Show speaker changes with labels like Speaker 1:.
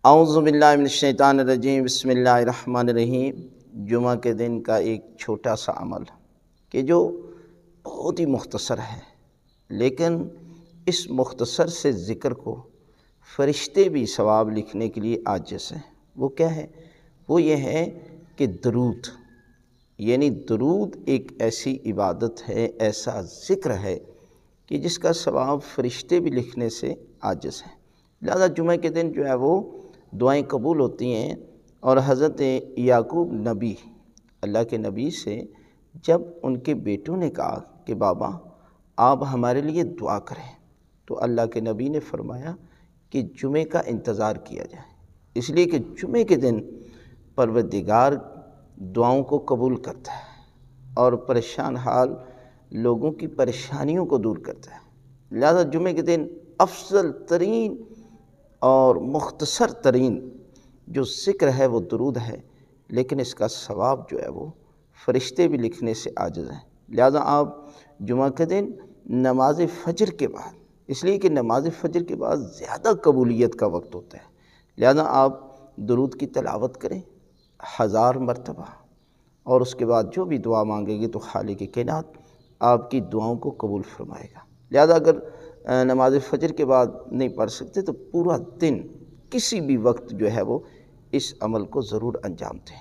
Speaker 1: اعوذ باللہ من الشیطان الرجیم، بسم اللہ الرحمن الرحیم۔ جمعہ کے دن کا ایک چھوٹا سا عمل کہ جو بہت ہی مختصر ہے، لیکن اس مختصر سے ذکر کو فرشتے بھی ثواب لکھنے کے لیے عاجز ہیں۔ وہ کیا ہے؟ وہ یہ ہے کہ درود، یعنی درود ایک ایسی عبادت ہے، ایسا ذکر ہے کہ جس کا ثواب فرشتے بھی لکھنے سے عاجز ہیں۔ لہذا جمعہ کے دن جو ہے وہ دعائیں قبول ہوتی ہیں، اور حضرت یعقوب نبی، اللہ کے نبی سے جب ان کے بیٹوں نے کہا کہ بابا آپ ہمارے لیے دعا کریں، تو اللہ کے نبی نے فرمایا کہ جمعے کا انتظار کیا جائے، اس لیے کہ جمعے کے دن پروردگار دعاؤں کو قبول کرتا ہے اور پریشان حال لوگوں کی پریشانیوں کو دور کرتا ہے۔ لہذا جمعے کے دن افضل ترین اور مختصر ترین جو ذکر ہے وہ درود ہے، لیکن اس کا ثواب جو ہے وہ فرشتے بھی لکھنے سے عاجز ہیں۔ لہذا آپ جمعہ کے دن نماز فجر کے بعد، اس لیے کہ نماز فجر کے بعد زیادہ قبولیت کا وقت ہوتا ہے، لہذا آپ درود کی تلاوت کریں 1000 مرتبہ، اور اس کے بعد جو بھی دعا مانگیں گے تو خالق کائنات آپ کی دعاؤں کو قبول فرمائے گا۔ لہذا اگر نماز فجر کے بعد نہیں پڑھ سکتے تو پورا دن کسی بھی وقت جو ہے وہ اس عمل کو ضرور انجام دیں۔